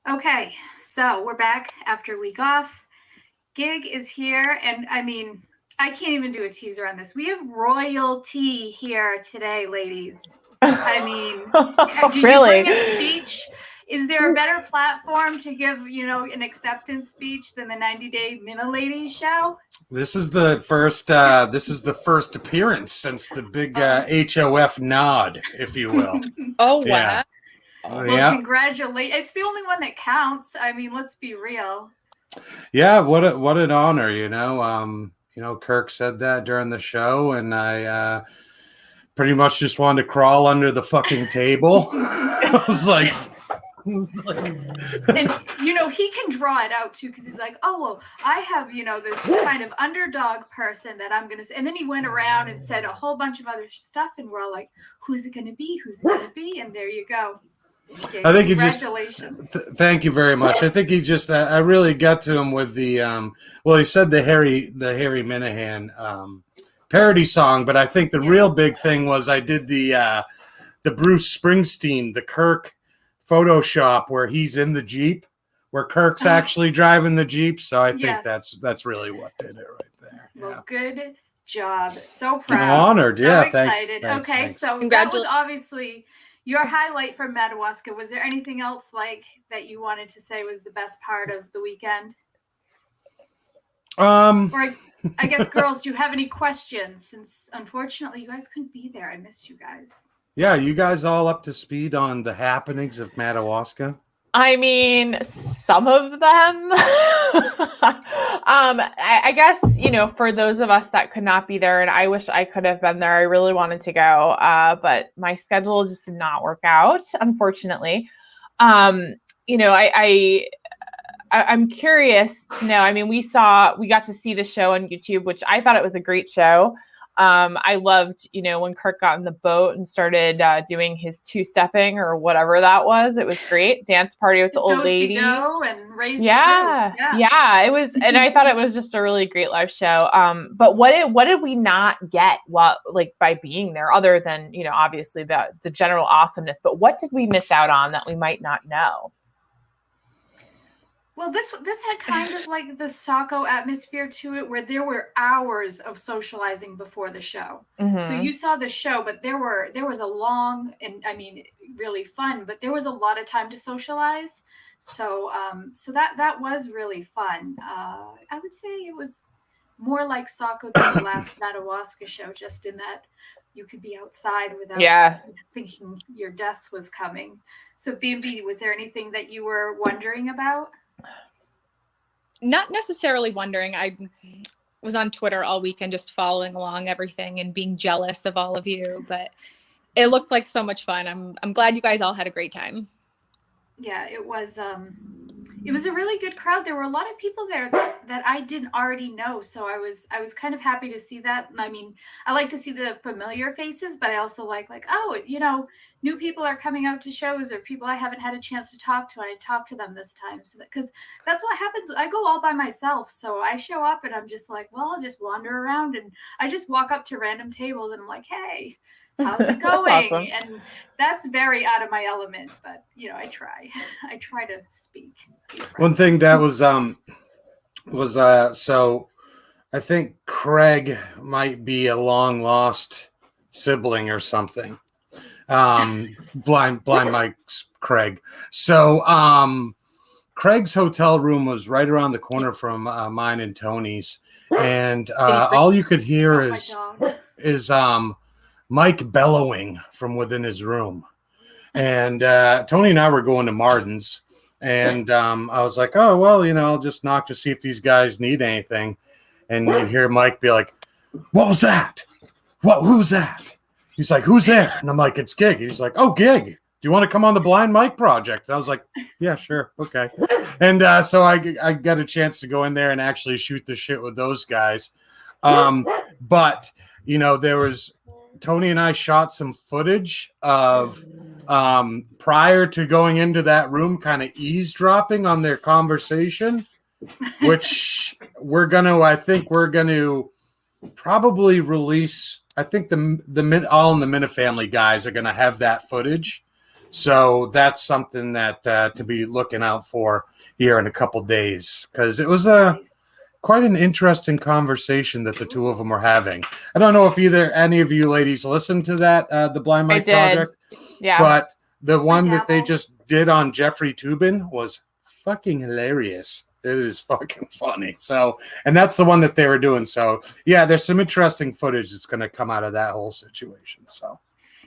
Okay, so we're back after a week off. Gig is here, and I mean, I can't even do a teaser on this. We have royalty here today, ladies. I mean, did you bring a speech? Is there a better platform to give, an acceptance speech than the 90-day Minna Ladies show? This is the first. This is the first appearance since the big HOF nod, if you will. Oh wow! Yeah. Well, congratulations! It's the only one that counts. I mean, let's be real. Yeah, what an honor, Kirk said that during the show, and I pretty much just wanted to crawl under the fucking table. I was like. And he can draw it out too, because he's like, oh well, I have this kind of underdog person that I'm gonna say. And then he went around and said a whole bunch of other stuff, and we're all like, who's it gonna be, and there you go. Okay, I think congratulations. Thank you very much. I think he just I really got to him with the he said the Harry Minahan parody song, but I think the real big thing was I did the Bruce Springsteen, the Kirk Photoshop where he's in the Jeep, where Kirk's actually driving the Jeep. So I think that's really what did it right there. Well, good job. So proud. I'm honored. So excited. Thanks. So that was obviously your highlight from Madawaska. Was there anything else that you wanted to say was the best part of the weekend? Or I guess, girls, do you have any questions? Since unfortunately you guys couldn't be there. I missed you guys. Yeah, you guys all up to speed on the happenings of Madawaska? I mean, some of them. I guess, for those of us that could not be there, and I wish I could have been there, I really wanted to go, but my schedule just did not work out, unfortunately. I'm curious to know, I mean, we got to see the show on YouTube, which I thought it was a great show. I loved, when Kirk got in the boat and started doing his two-stepping or whatever that was. It was great. Dance party with the old lady. And raised yeah, it was, and I thought it was just a really great live show. But what did we not get by being there, other than obviously the general awesomeness? But what did we miss out on that we might not know? Well, this had kind of like the Saco atmosphere to it, where there were hours of socializing before the show. Mm-hmm. So you saw the show, but there was a long and really fun, but there was a lot of time to socialize. So that was really fun. I would say it was more like Saco than the last Madawaska show, just in that you could be outside without thinking your death was coming. So B&B, was there anything that you were wondering about? Not necessarily wondering. I was on Twitter all weekend just following along everything and being jealous of all of you, but it looked like so much fun. I'm glad you guys all had a great time. Yeah, it was a really good crowd. There were a lot of people there that I didn't already know, so I was kind of happy to see that. I mean, I like to see the familiar faces, but I also like new people are coming out to shows, or people I haven't had a chance to talk to, and I talk to them this time. So because that's what happens. I go all by myself, so I show up and I'm just like, well, I'll just wander around, and I just walk up to random tables and I'm like, hey, how's it going? That's awesome. And that's very out of my element, but I try to speak. One thing that was so I think Craig might be a long lost sibling or something. Blind Mike's Craig. So Craig's hotel room was right around the corner from mine and Tony's, and all you could hear is Mike bellowing from within his room. And Tony and I were going to Martin's, and I was like, oh, well, I'll just knock to see if these guys need anything. And you hear Mike be like, what was that? Who's that? He's like, who's there? And I'm like, it's Gig. He's like, oh, Gig, do you want to come on the Blind Mike project? And I was like, yeah, sure. Okay. And so I got a chance to go in there and actually shoot the shit with those guys. But, there was Tony and I shot some footage of prior to going into that room, kind of eavesdropping on their conversation, which we're going to probably release. I think the all in the Minifan Family guys are going to have that footage. So that's something that to be looking out for here in a couple days, because it was quite an interesting conversation that the two of them were having. I don't know if any of you ladies listened to that, the Blind Mike Project. Yeah. But the one that they just did on Jeffrey Toobin was fucking hilarious. It is fucking funny. So, and that's the one that they were doing. So, yeah, there's some interesting footage that's going to come out of that whole situation. So,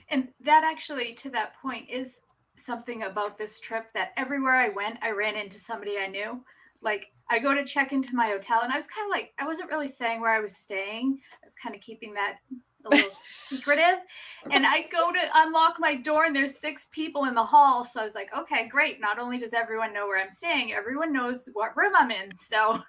and that actually, to that point, is something about this trip that everywhere I went, I ran into somebody I knew. Like, I go to check into my hotel, and I was kind of like, I wasn't really saying where I was staying. I was kind of keeping that a little secretive. And I go to unlock my door, and there's 6 people in the hall. So I was like, okay, great. Not only does everyone know where I'm staying, everyone knows what room I'm in. So,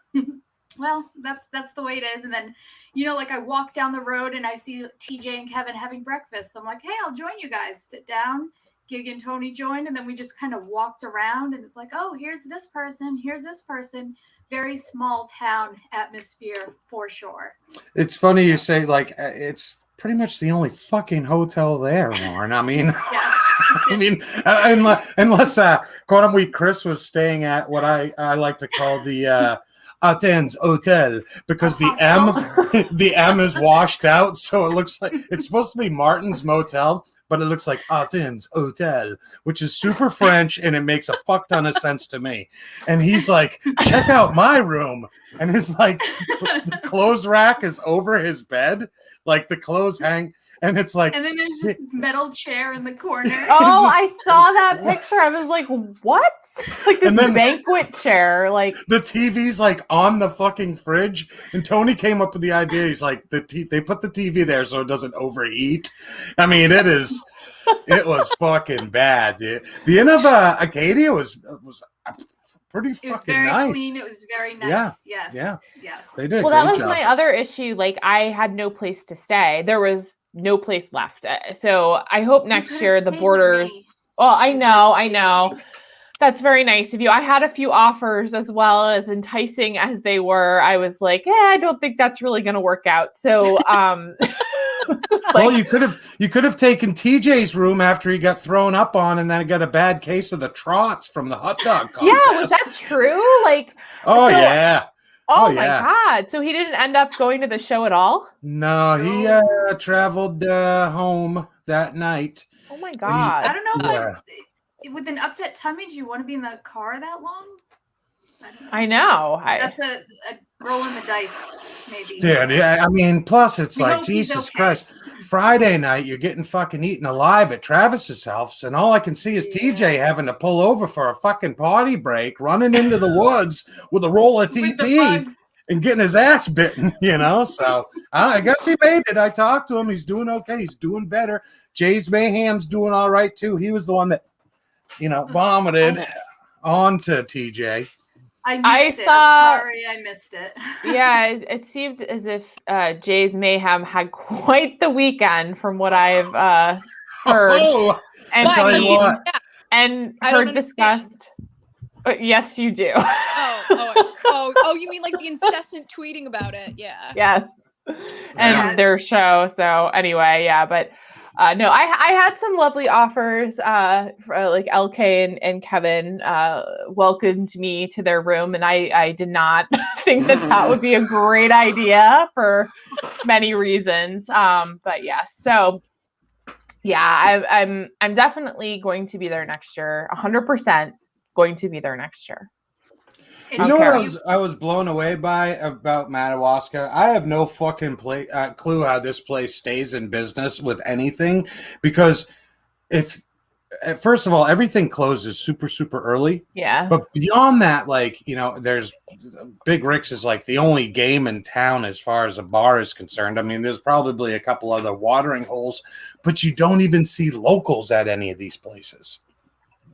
well, that's the way it is. And then, like I walk down the road and I see TJ and Kevin having breakfast. So I'm like, hey, I'll join you guys. Sit down. Gig and Tony joined, and then we just kind of walked around, and it's like, oh, here's this person. Very small town atmosphere for sure. It's funny you say, like, it's pretty much the only fucking hotel there, Lauren. I mean, I mean, unless Quantum Week Chris was staying at what I like to call the Athens Hotel, because the M is washed out, so it looks like it's supposed to be Martin's Motel, but it looks like Athens Hotel, which is super French, and it makes a fuck ton of sense to me. And he's like, check out my room. And it's like, the clothes rack is over his bed. Like, the clothes hang, and it's like... And then there's just this metal chair in the corner. Oh, I saw that picture. I was like, what? Like this banquet chair. Like, the TV's like on the fucking fridge. And Tony came up with the idea. He's like, they put the TV there so it doesn't overheat. I mean, it was fucking bad, dude. The end of Acadia was pretty fucking nice. It was very clean. It was very nice. Yeah. Yes. They did. Well, that was my other issue. Like, I had no place to stay. There was no place left. So I hope next year the borders. Oh, I know. That's very nice of you. I had a few offers, as well as enticing as they were. I was like, I don't think that's really going to work out. So, well, you could have taken TJ's room after he got thrown up on, and then got a bad case of the trots from the hot dog contest. Yeah, was that true? Like, yeah. Oh my God! So he didn't end up going to the show at all? No, he traveled home that night. Oh my God! I don't know, but with an upset tummy, do you want to be in the car that long? I know. That's a roll in the dice, maybe. Dude, I mean, plus it's like, Jesus Christ. Friday night, you're getting fucking eaten alive at Travis's house, and all I can see is TJ having to pull over for a fucking potty break, running into the woods with a roll of TP and getting his ass bitten, So I guess he made it. I talked to him. He's doing okay. He's doing better. Jay's Mayhem's doing all right, too. He was the one that, vomited onto TJ. I missed it. I'm sorry, I missed it. Yeah, it seemed as if Jay's Mayhem had quite the weekend, from what I've heard. And tell you what. And heard discussed. Yes, you do. Oh, you mean like the incessant tweeting about it? Yeah. Yes. And their show. So anyway, but no, I had some lovely offers. Like LK and Kevin welcomed me to their room, and I did not think that would be a great idea for many reasons. But yes, so yeah, I'm definitely going to be there next year. 100% going to be there next year. You know what I was blown away by about Madawaska? I have no fucking clue how this place stays in business with anything, because first of all, everything closes super, super early. Yeah. But beyond that, there's Big Rick's is like the only game in town as far as a bar is concerned. I mean, there's probably a couple other watering holes, but you don't even see locals at any of these places.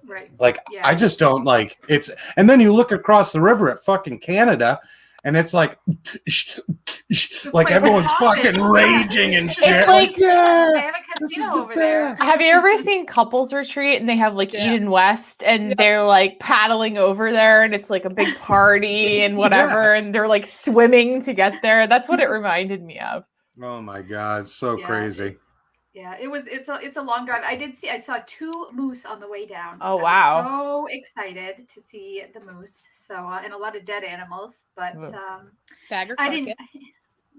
Right. I just don't like it's. And then you look across the river at fucking Canada, and it's like everyone's fucking raging and shit. It's like, they have a casino over there. Have you ever seen Couples Retreat, and they have Eden West, and they're like paddling over there, and it's like a big party and whatever, and they're like swimming to get there? That's what it reminded me of. Oh my God, it's so crazy. Yeah, it's a long drive. I saw 2 moose on the way down. Oh, I wow. was so excited to see the moose. So and a lot of dead animals, but Bagger I carcass. didn't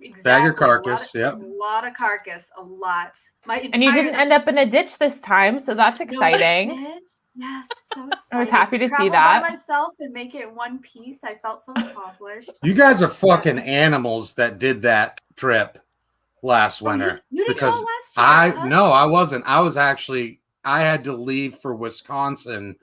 exactly Bagger carcass. a lot of carcass, a lot. And you didn't end up in a ditch this time, so that's exciting. No, yes, so excited. I was happy to see travel that. by myself and make it in one piece. I felt so accomplished. You guys are fucking animals that did that trip last winter. You didn't because go last year, huh? No, I wasn't. I had to leave for Wisconsin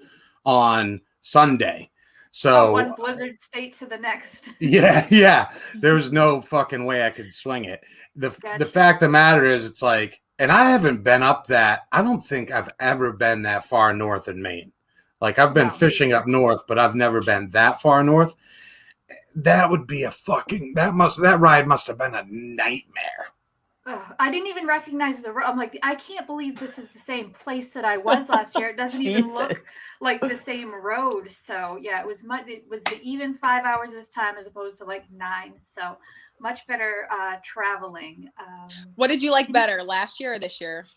on Sunday. So one blizzard state to the next. yeah. There's no fucking way I could swing it. The fact of the matter is, it's like, and I haven't been up that. I don't think I've ever been that far north in Maine. Like I've been fishing up north, but I've never been that far north. That would be that ride must have been a nightmare. I didn't even recognize the road. I'm like, I can't believe this is the same place that I was last year. It doesn't even look like the same road. So yeah, it was the even 5 hours this time as opposed to like 9. So much better traveling. What did you like better, last year or this year?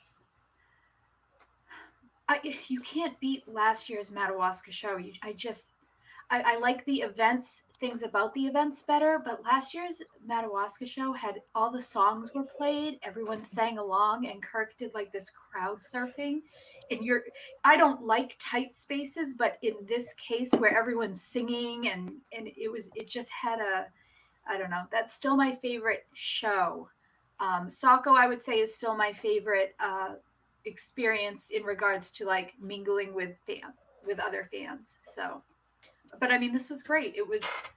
You can't beat last year's Madawaska show. I like the things about the events better, but last year's Madawaska show had all the songs were played, everyone sang along, and Kirk did like this crowd surfing. And I don't like tight spaces, but in this case where everyone's singing and it just had I don't know, that's still my favorite show. Sako, I would say, is still my favorite experience in regards to like mingling with other fans. So, but I mean, this was great. It was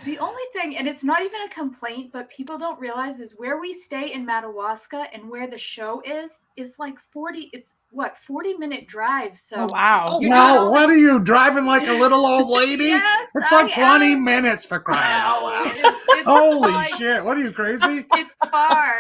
the only thing, and it's not even a complaint, but people don't realize is where we stay in Madawaska and where the show is like 40-minute drive. So wow. No, what are you driving like a little old lady? Yes, it's like 20 minutes for crying out loud. It's Holy like, shit! What are you, crazy? It's far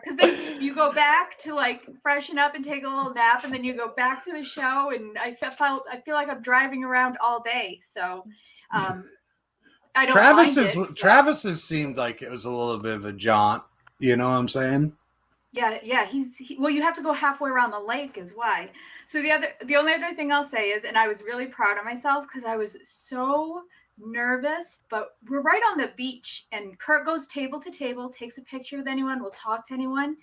because then you go back to like freshen up and take a little nap, and then you go back to the show, and I feel like I'm driving around all day. So I don't Travis's seemed like it was a little bit of a jaunt. You know what I'm saying? Yeah. Well, you have to go halfway around the lake is why. So the only other thing I'll say is, and I was really proud of myself because I was so nervous, but we're right on the beach, and Kurt goes table to table, takes a picture with anyone, will talk to anyone,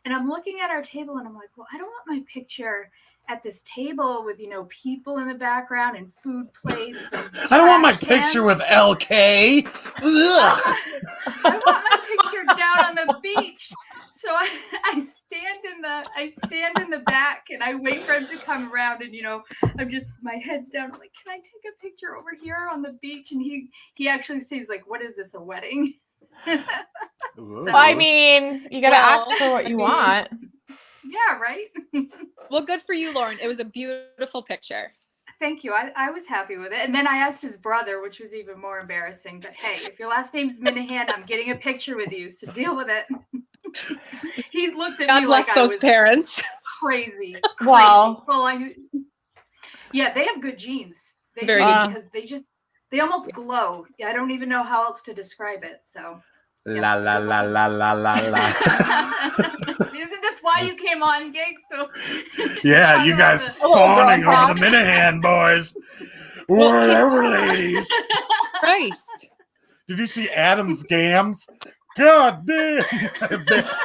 and I'm looking at our table, and I'm like, well, I don't want my picture at this table with people in the background and food plates. And I don't want my picture with LK. Ugh. I want my picture down on the beach. So I stand in the back and I wait for him to come around, and I'm just, my head's down. I'm like, can I take a picture over here on the beach? And he actually says like, what is this, a wedding? So, I mean, you gotta ask for what you want. Yeah, right. Well, good for you, Lauren. It was a beautiful picture. Thank you. I was happy with it. And then I asked his brother, which was even more embarrassing. But hey, if your last name's Minahan, I'm getting a picture with you. So deal with it. He looked at God me bless like those I was parents. crazy. Wow. Yeah, they have good genes. They Very do, because they almost glow. Yeah, I don't even know how else to describe it. So la la la la la la la. Isn't this why you came on, Gigs? So yeah, you guys fawning over the Minahan boys. Whatever, ladies. Christ. Did you see Adam's gams? God damn.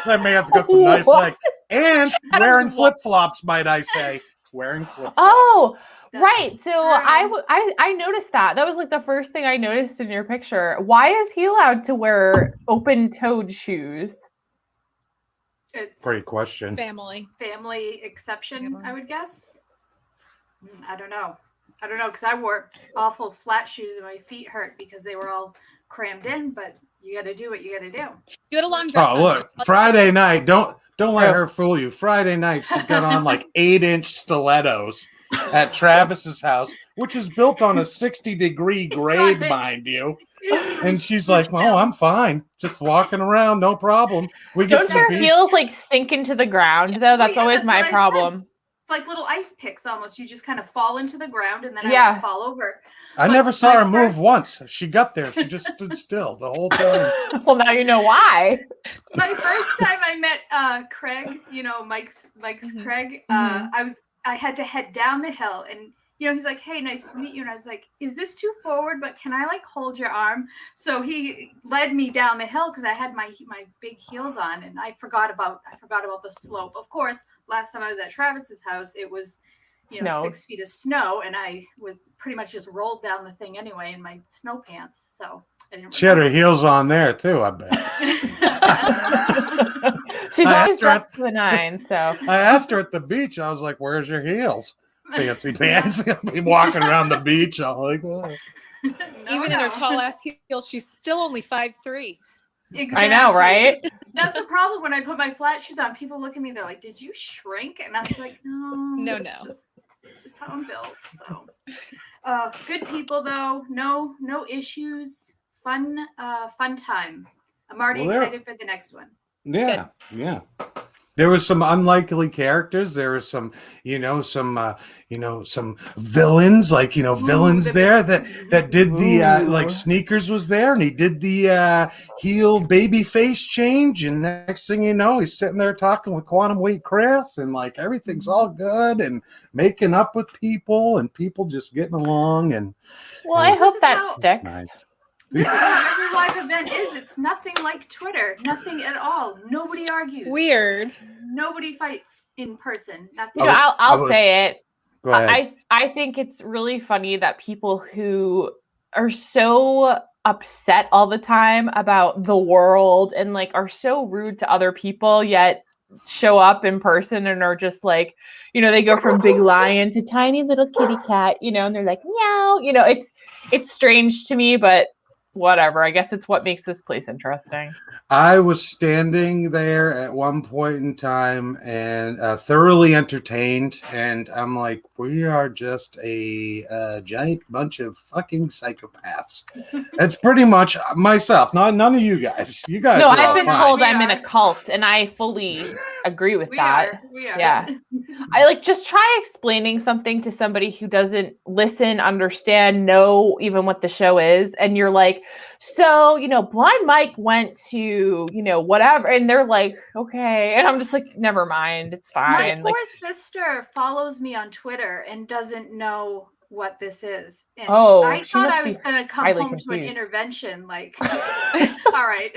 That man's got some nice legs. And wearing flip-flops, might I say. Wearing flip-flops. Oh, right. So I noticed that. That was like the first thing I noticed in your picture. Why is he allowed to wear open-toed shoes? Great question. Family exception, I would guess. I don't know because I wore awful flat shoes and my feet hurt because they were all crammed in, but you got to do what you got to do. You had a long dress. Oh, look, Friday night. Don't let her fool you. Friday night, she's got on like 8-inch stilettos at Travis's house, which is built on a 60-degree grade, mind you. And she's like, "Oh, I'm fine, just walking around, no problem." Don't your heels like sink into the ground though? That's always my problem. It's like little ice picks almost. You just kind of fall into the ground and then I Yeah. would fall over. I But never saw my her move first- once. She got there. She just stood still the whole time. Well, now you know why. My first time I met Craig, Mike's Mhm. Craig, Mhm. I had to head down the hill and he's like, "Hey, nice to meet you." And I was like, "Is this too forward? But can I like hold your arm?" So he led me down the hill because I had my big heels on, and I forgot about the slope. Of course, last time I was at Travis's house, it was 6 feet of snow, and I would pretty much just rolled down the thing anyway in my snow pants. So I didn't. She had her heels on there too, I bet. She's I always asked her at- dressed to the nine, so I asked her at the beach. I was like, "Where's your heels?" Fancy pants. Be walking around the beach. I'm like, oh. Even in her tall ass heels, she's still only 5'3". Exactly. I know, right? That's the problem when I put my flat shoes on. People look at me, they're like, "Did you shrink?" And I was like, "No, it's just how I'm built." So, good people though, no issues, fun time. I'm already excited for the next one. Yeah, yeah. There was some unlikely characters. There was some, some villains, like villains there that did the like Sneakers was there, and he did the heel baby face change, and next thing you know, he's sitting there talking with Quantum Weight Chris, and like everything's all good, and making up with people, and people just getting along, and I hope that sticks. Nice. This is how every live event is. It's nothing like Twitter. Nothing at all. Nobody argues. Weird. Nobody fights in person. Nothing. I'll say it. Go ahead. I think it's really funny that people who are so upset all the time about the world and like are so rude to other people, yet show up in person and are just like, they go from big lion to tiny little kitty cat, and they're like, meow, it's strange to me, but whatever. I guess it's what makes this place interesting. I was standing there at one point in time and thoroughly entertained, and I'm like, we are just a giant bunch of fucking psychopaths. That's pretty much myself. None of you guys. You guys. No, are I've been fine. told I'm in a cult, and I fully agree with that. We are. Yeah. I just try explaining something to somebody who doesn't listen, understand, know even what the show is, and you're like, so, Blind Mike went to, whatever. And they're like, okay. And I'm just like, never mind. It's fine. My poor sister follows me on Twitter and doesn't know what this is. And I thought I was going to come home to an intervention. Like, all right,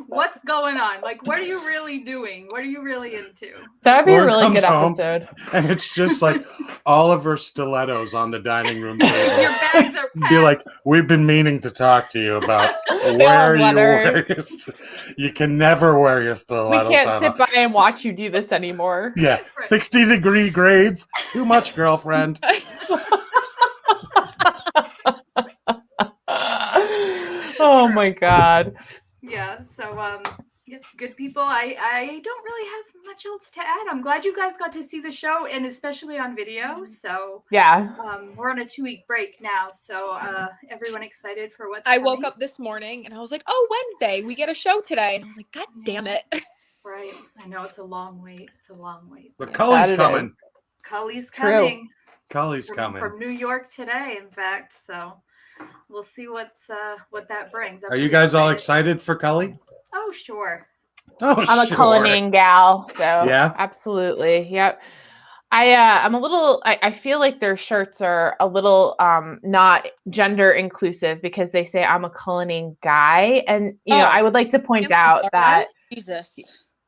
what's going on? Like, what are you really doing? What are you really into? That'd be a really good episode. And it's just like all of her stilettos on the dining room table. Your bags are packed. Be like, we've been meaning to talk to you about where you wear you can never wear your stilettos. We can't sit by and watch you do this anymore. Yeah, 60-degree grades. Too much, girlfriend. Oh my God. Yeah, so good people. I don't really have much else to add. I'm glad you guys got to see the show, and especially on video. So yeah, we're on a 2-week break now, so everyone excited for what's I woke up this morning and I was like, oh, Wednesday, we get a show today. And I was like, God damn it. Right. I know it's a long wait. But Cully's coming. Cully's coming. Cully's coming. From New York today, in fact. So we'll see what that brings. Are you guys all excited for Cully? Oh, sure. I'm a Cullinan gal, so yeah, absolutely. Yep. I'm a little, I feel like their shirts are a little not gender inclusive because they say I'm a Cullinan guy. And, I would like to point out that. Jesus.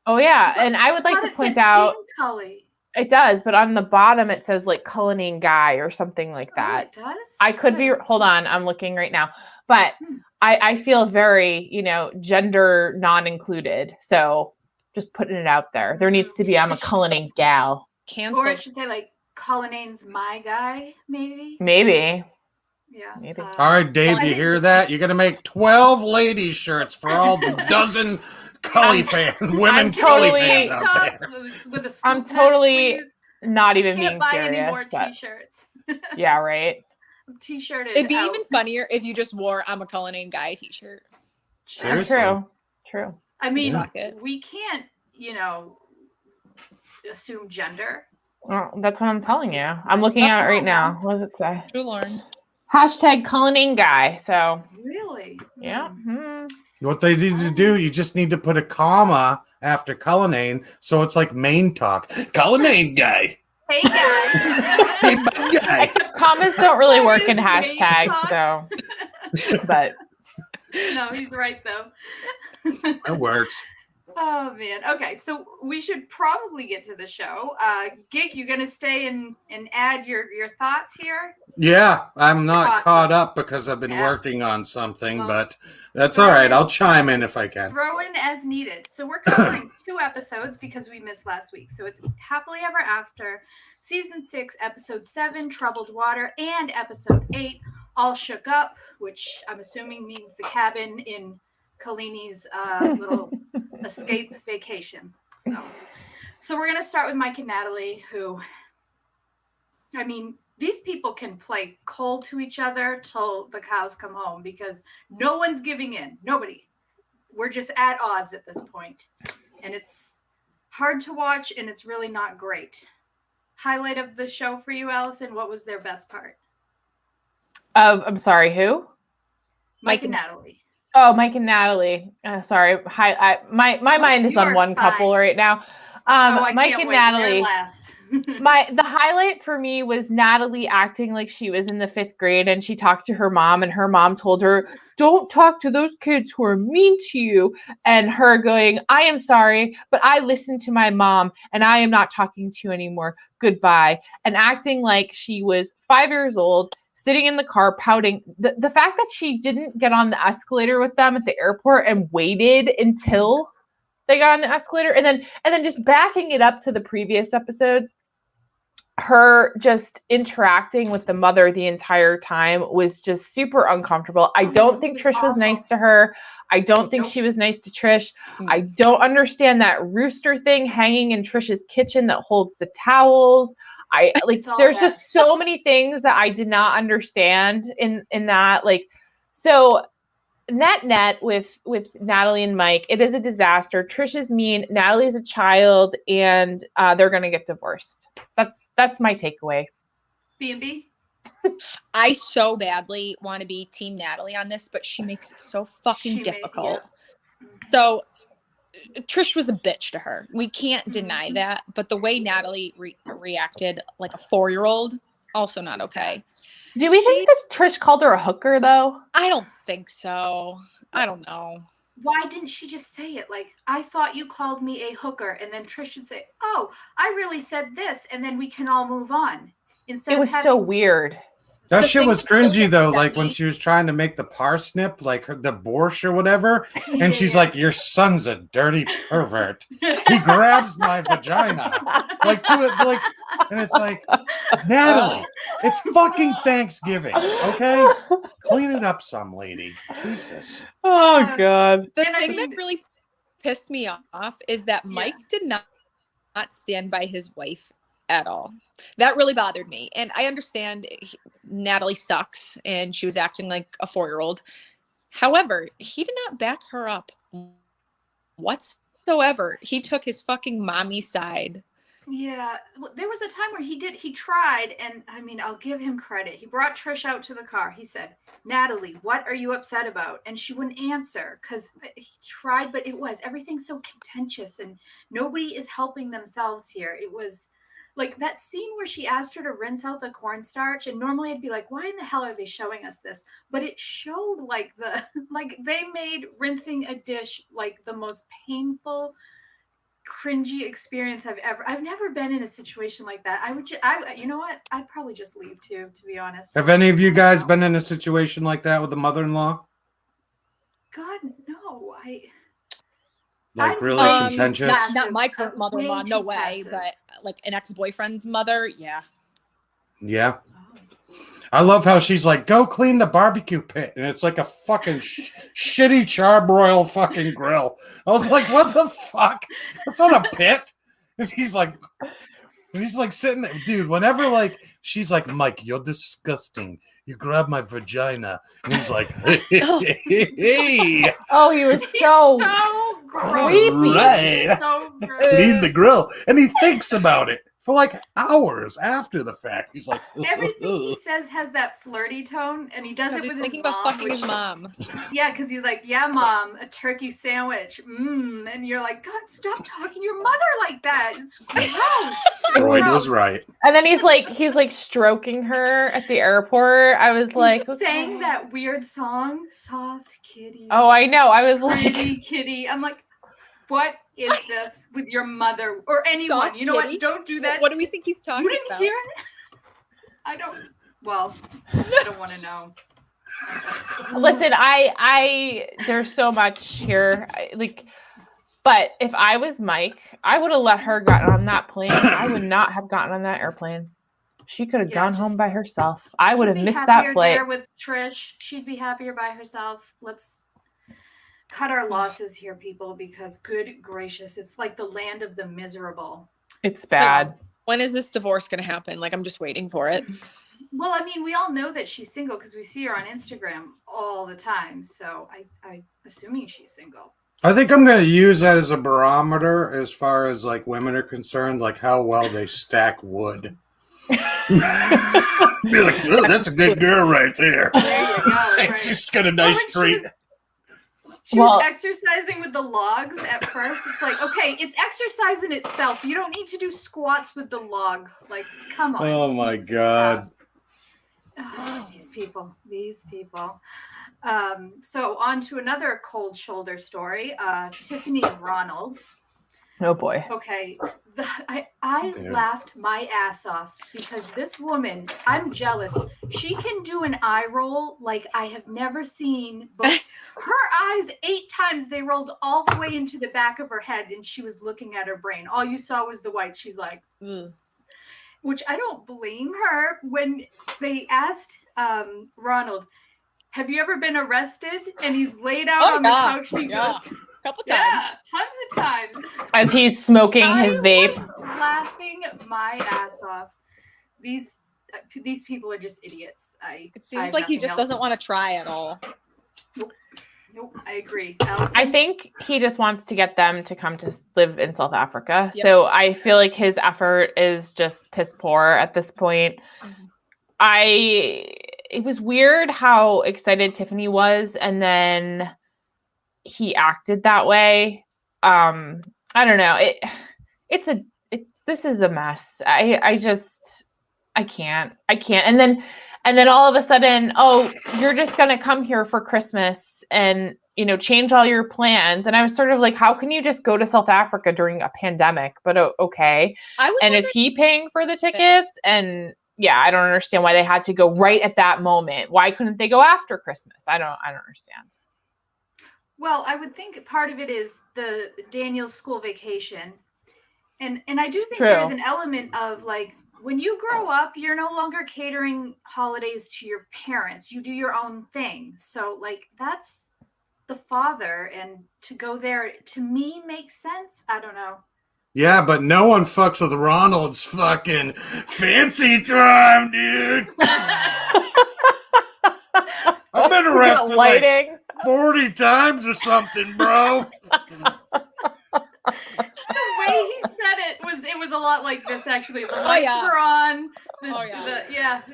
Oh, yeah. And I would like to point out. Cully. It does, but on the bottom it says like Cullinan guy or something like that. Oh, it does? I could be, hold on, I'm looking right now. But I feel very, gender non-included. So just putting it out there. There needs to be, I'm a Cullinan gal. Or it should say like Cullinan's my guy, maybe. Maybe. Yeah. Maybe. All right, Dave, you hear that? You're going to make 12 ladies shirts for all the dozen Cully fans, women Cully fans out there. I'm totally not even being buy serious. Any more t-shirts. Yeah, right. I'm t-shirted. It'd be even funnier if you just wore I'm a Cullinan guy t-shirt. Seriously? True. I mean, we can't, assume gender. Oh, that's what I'm telling you. I'm looking at it right now. What does it say? True Lauren. Hashtag Kalani guy. So Really? yeah. What they need to do, you just need to put a comma after Cullinane, so it's like main talk. Cullinane guy. Hey guys. Hey, my guy. Commas don't really work in Main hashtags, talk. so but No, he's right though. That works. Oh man. Okay, so we should probably get to the show. Gig, you gonna stay and add your thoughts here? Yeah, I'm not Awesome. caught up because I've been working on something, but that's all right. I'll chime in if I can. Throw in as needed. So we're covering 2 episodes because we missed last week. So it's Happily Ever After, Season 6, Episode 7, Troubled Water, and Episode 8, All Shook Up, which I'm assuming means the cabin in Kalini's little escape vacation. So we're going to start with Mike and Natalie, who, I mean, these people can play cold to each other till the cows come home because no one's giving in. Nobody. We're just at odds at this point. And it's hard to watch, and it's really not great. Highlight of the show for you, Allison? What was their best part? I'm sorry, who? Mike and Natalie. Oh, Mike and Natalie. Sorry. Hi. My mind is on one couple right now. Mike and Natalie. The highlight for me was Natalie acting like she was in the 5th grade and she talked to her mom and her mom told her, "Don't talk to those kids who are mean to you." And her going, "I am sorry, but I listened to my mom and I am not talking to you anymore. Goodbye." And acting like she was 5 years old, sitting in the car pouting. The fact that she didn't get on the escalator with them at the airport and waited until they got on the escalator and then just backing it up to the previous episode, her just interacting with the mother the entire time was just super uncomfortable. I don't think Trish was nice to her. I don't think she was nice to Trish. I don't understand that rooster thing hanging in Trish's kitchen that holds the towels. There's just so many things that I did not understand in that. So net with Natalie and Mike, it is a disaster. Trish is mean, Natalie's a child, and they're gonna get divorced. That's my takeaway. B&B? I so badly want to be Team Natalie on this, but she makes it so fucking difficult. So Trish was a bitch to her. We can't deny that. But the way Natalie reacted like a 4-year-old, also not okay. Do we think that Trish called her a hooker, though? I don't think so. I don't know. Why didn't she just say it? Like, I thought you called me a hooker. And then Trish should say, "Oh, I really said this." And then we can all move on. Instead it was so weird. That shit was cringy though, like when she was trying to make the parsnip, like the borscht or whatever, and she's like, "Your son's a dirty pervert. He grabs my vagina." And it's like, Natalie, it's fucking Thanksgiving, okay? Clean it up some, lady. Jesus. Oh, God. The thing that really pissed me off is that Mike did not stand by his wife at all. That really bothered me. And I understand Natalie sucks and she was acting like a 4-year-old. However, he did not back her up whatsoever. He took his fucking mommy side. Yeah, there was a time where he tried, and I mean, I'll give him credit. He brought Trish out to the car. He said, "Natalie, what are you upset about?" And she wouldn't answer because he tried, but everything's so contentious and nobody is helping themselves here. It was like that scene where she asked her to rinse out the cornstarch, and normally I'd be like, why in the hell are they showing us this? But it showed like they made rinsing a dish like the most painful, cringy experience I've never been in a situation like that. You know what? I'd probably just leave too, to be honest. Have any of you guys been in a situation like that with a mother-in-law? God, no. Really contentious? Not my current mother-in-law, no way. Passive. But like an ex-boyfriend's mother, yeah. Yeah. I love how she's like, "Go clean the barbecue pit," and it's like a fucking shitty charbroil fucking grill. I was like, "What the fuck? That's not a pit." And he's like sitting there, dude. Whenever she's like, "Mike, you're disgusting. You grab my vagina," and he's like, "Hey." Oh, he was so creepy. Right. So Clean the grill, and he thinks about it for like hours after the fact. He's like, everything he says has that flirty tone, and he does it with his thinking mom. about fucking his mom. Yeah, because he's like, yeah, mom, a turkey sandwich. And you're like, God, stop talking to your mother like that. It's gross. Freud was right. And then he's like stroking her at the airport. I was like, sang that weird song, Soft Kitty. Oh, I know. I was like, Pretty kitty. I'm like, what is this with your mother or anyone? Soft you know kitty? what? Don't do that. What do we think he's talking You didn't about? hear it? I don't. Well, I don't want to know. listen, I there's so much here. But if I was Mike, I would have let her gotten on that plane. I would not have gotten on that airplane. She could have gone home by herself. I would have missed that flight. There with Trish, she'd be happier by herself. Let's cut our losses here, people, because good gracious, it's like the land of the miserable. It's bad. Like, when is this divorce going to happen? Like, I'm just waiting for it. Well, I mean, we all know that she's single because we see her on Instagram all the time. So I'm assuming she's single. I think I'm going to use that as a barometer as far as like women are concerned, like how well they stack wood. Be like, oh, that's a good girl right there. There you go. Right. She's got a nice street. She was exercising with the logs at first. It's like, okay, it's exercise in itself. You don't need to do squats with the logs. Like, come on. Oh my God. Oh, these people. So on to another cold shoulder story. Tiffany and Ronald. Oh boy. Okay. I laughed my ass off because this woman, I'm jealous. She can do an eye roll like I have never seen. But her eyes, 8 times, they rolled all the way into the back of her head and she was looking at her brain. All you saw was the white. She's like, which I don't blame her. When they asked Ronald, have you ever been arrested? And he's laid out on the couch. And he goes, couple times. Yeah, tons of times. As he's smoking his vape. I was laughing my ass off. These people are just idiots. It seems like he just doesn't want to try at all. Nope, I agree. I think he just wants to get them to come to live in South Africa. Yep. So I feel like his effort is just piss poor at this point. It was weird how excited Tiffany was, and then he acted that way. I don't know. This is a mess. I can't. And then all of a sudden, oh, you're just going to come here for Christmas and, change all your plans. And I was sort of like, how can you just go to South Africa during a pandemic? But okay. And is he paying for the tickets? And yeah, I don't understand why they had to go right at that moment. Why couldn't they go after Christmas? I don't understand. Well, I would think part of it is the Daniel's school vacation. And I do think there's an element of like, when you grow up, you're no longer catering holidays to your parents. You do your own thing. So like, that's the father, and to go there to me makes sense. I don't know. Yeah, but no one fucks with Ronald's fucking fancy time, dude. I've been arrested like 40 times or something, bro. The way he said it was a lot like this, actually. The lights were on.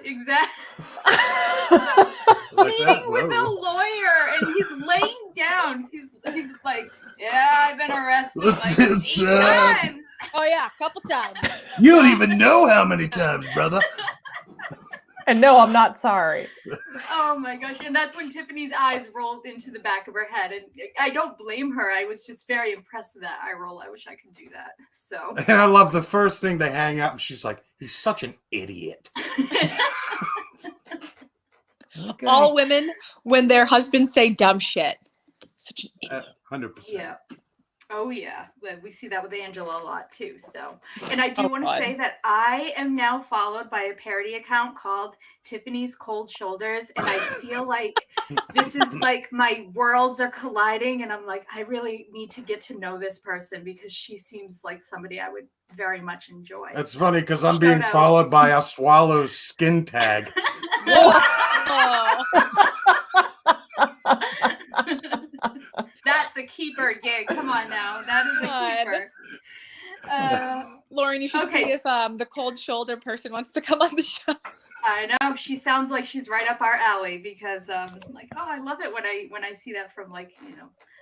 Exactly. Meeting with a lawyer, and he's laying down. He's like, yeah, I've been arrested like 8 times. Oh yeah, a couple times. You don't even know how many times, brother. And no, I'm not sorry. Oh my gosh. And that's when Tiffany's eyes rolled into the back of her head. And I don't blame her. I was just very impressed with that eye roll. I wish I could do that. So. And I love the first thing they hang up and she's like, he's such an idiot. Okay. All women, when their husbands say dumb shit. Such an idiot. 100%. Yeah. Oh yeah, we see that with Angela a lot too. So, and I do want to say that I am now followed by a parody account called Tiffany's Cold Shoulders, and I feel like this is like my worlds are colliding, and I'm like, I really need to get to know this person because she seems like somebody I would very much enjoy. That's funny because I'm being followed by Asuelu's skin tag. That's a keeper gig. Come on now. That is a keeper. Lauren, you should see if the cold shoulder person wants to come on the show. I know, she sounds like she's right up our alley because like, oh, I love it when I see that from like,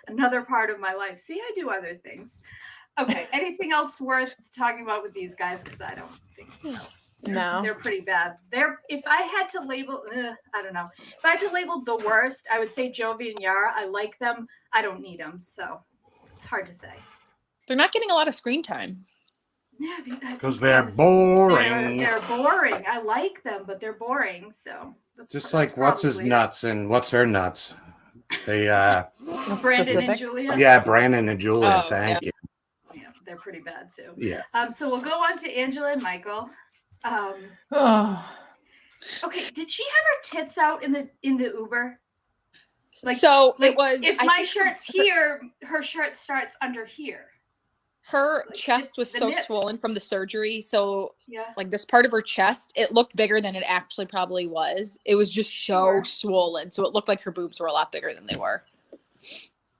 another part of my life. See, I do other things. Okay, anything else worth talking about with these guys? Because I don't think so. No, they're pretty bad. If I had to label, I don't know. If I had to label the worst, I would say Jovi and Yara. I like them. I don't need them, so it's hard to say. They're not getting a lot of screen time. Yeah, because they're boring. They're boring. I like them, but they're boring. So that's just like what's his nuts and what's her nuts. They Brandon and Julia. Yeah, Brandon and Julia. Thank you. Yeah, they're pretty bad too. Yeah. So we'll go on to Angela and Michael. Okay, did she have her tits out in the Uber? If my shirt's here, her shirt starts under here. Her chest was so swollen from the surgery, so like this part of her chest, it looked bigger than it actually probably was. It was just so swollen, so it looked like her boobs were a lot bigger than they were.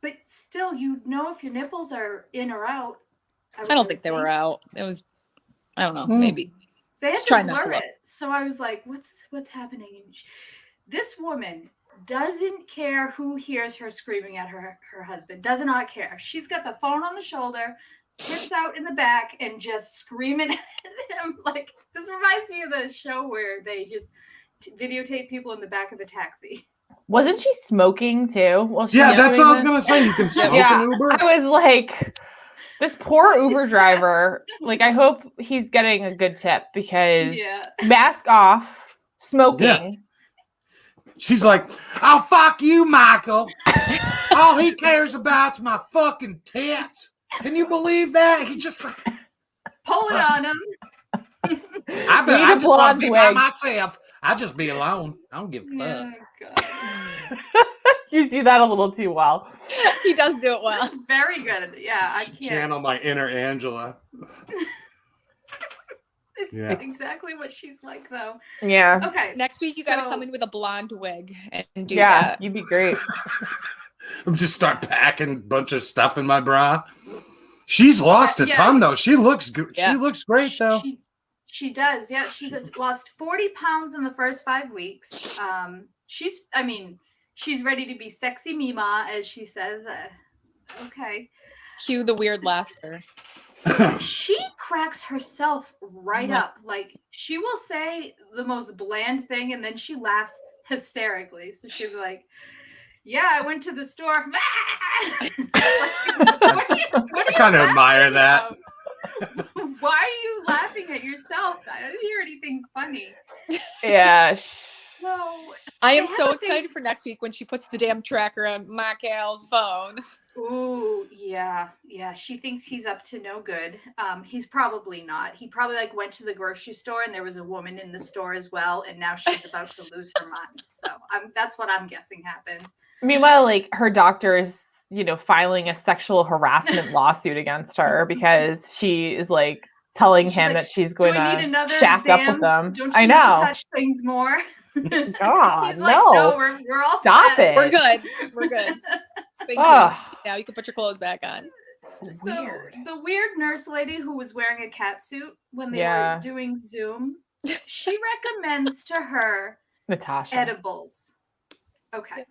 But still, if your nipples are in or out. I don't think they were out. It was, I don't know, maybe. They had to blur it, so I was like, "What's happening?" And this woman doesn't care who hears her screaming at her husband. Does not care. She's got the phone on the shoulder, tits out in the back, and just screaming at him. Like, this reminds me of the show where they just videotape people in the back of the taxi. Wasn't she smoking too? That's what I was gonna say. You can smoke an Uber. I was like, this poor Uber driver. Like, I hope he's getting a good tip because mask off, smoking. Yeah. She's like, "Oh, fuck you, Michael. All he cares about's my fucking tits. Can you believe that? He just pulling on him. I just want to be by myself. I just be alone. I don't give a fuck." You do that a little too well. He does do it well. It's very good. Yeah, I can't channel my inner Angela. It's exactly what she's like, though. Yeah. Okay. Next week, you got to come in with a blonde wig and do that. You'd be great. I'm just start packing a bunch of stuff in my bra. She's lost a ton, though. She looks good. Yeah. She looks great, though. She does. Yeah, she's lost 40 pounds in the first 5 weeks. She's ready to be sexy Mima, as she says. Okay. Cue the weird laughter. She cracks herself right up. Like, she will say the most bland thing, and then she laughs hysterically. So she'll be like, "Yeah, I went to the store." I kind of admire that. Why are you laughing at yourself? I didn't hear anything funny. Yeah. No. I am so excited for next week when she puts the damn tracker on Michael's phone. Ooh, yeah. She thinks he's up to no good. He's probably not. He probably went to the grocery store and there was a woman in the store as well, and now she's about to lose her mind. So that's what I'm guessing happened. Meanwhile, her doctor is, filing a sexual harassment lawsuit against her because she is telling him that she's going to shack up with them. Don't you need to touch things more? God, he's like, no, we're all stop set. it. We're good. Thank you. Now you can put your clothes back on. So the weird nurse lady who was wearing a cat suit when they were doing Zoom, she recommends to her Natasha edibles. Okay.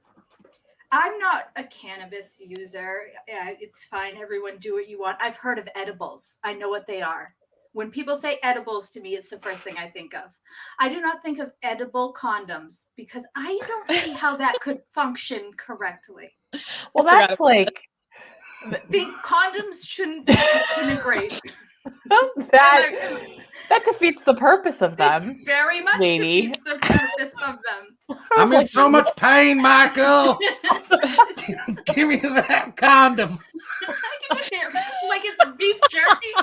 I'm not a cannabis user. Yeah, it's fine. Everyone do what you want. I've heard of edibles. I know what they are. When people say edibles to me, it's the first thing I think of. I do not think of edible condoms because I don't see how that could function correctly. Well, that's the condoms shouldn't disintegrate. That defeats the purpose of them. Very much defeats the purpose of them. I'm in so much pain, Michael. Give me that condom. Like it's beef jerky.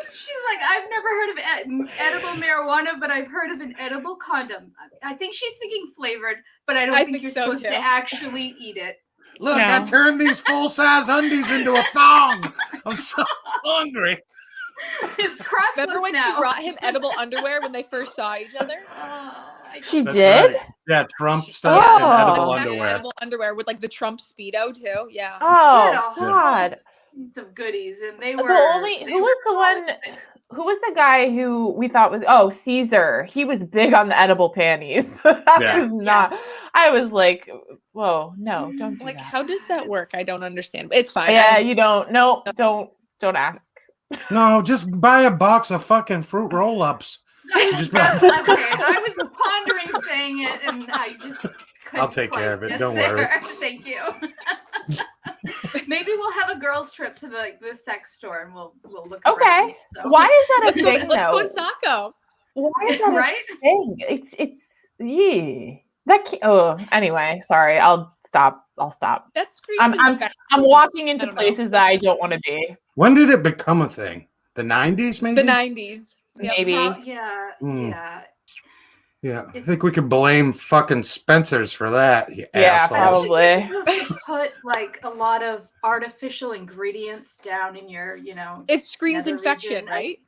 She's like, I've never heard of edible marijuana, but I've heard of an edible condom. I think she's thinking flavored, but I don't think you're supposed to actually eat it. Look, I turned these full-size undies into a thong. I'm so hungry. His crotch. Remember when she brought him edible underwear when they first saw each other? She did? Right. Yeah, Trump stuff and edible underwear. Edible underwear with the Trump Speedo too. Yeah. Oh, God. some goodies, and they Who were. Who was the guy who we thought was Caesar? He was big on the edible panties. That was not. Yes. I was like, whoa, no, don't do Like, that. how does that work? I don't understand. It's fine. Yeah, you don't. No, don't ask. No, just buy a box of fucking fruit roll-ups. Okay, I was pondering saying it, and I just couldn't. I'll take care of it. Don't worry. Thank you. Maybe we'll have a girls' trip to the sex store, and we'll look. Okay. Around, so. Why is that a thing? Let's go in Saco. Why is that right? a thing? It's anyway, sorry. I'll stop. That screams. I'm walking into places that I don't want to be. When did it become a thing? The 90s, maybe? The 90s. Yep. Maybe. Yeah. I think we could blame fucking Spencer's for that. Probably. You're supposed to put like a lot of artificial ingredients down in your, It screams infection, right?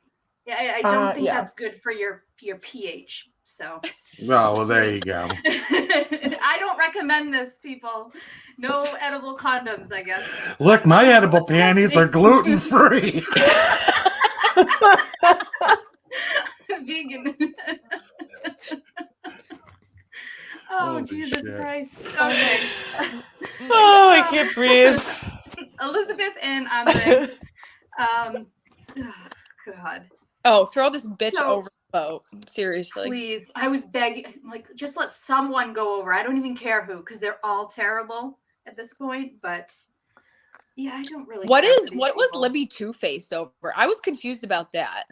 I don't think that's good for your pH. So. Well, there you go. I don't recommend this, people. No edible condoms, I guess. Look, my edible panties are gluten-free. Vegan. Oh, Jesus Christ. Okay. I can't breathe. Elizabeth and Andrei. God. Oh, throw this bitch over the boat. Seriously. Please. I was begging, like, just let someone go over. I don't even care who, because they're all terrible at this point, but yeah, I don't really What was Libby two-faced over? I was confused about that.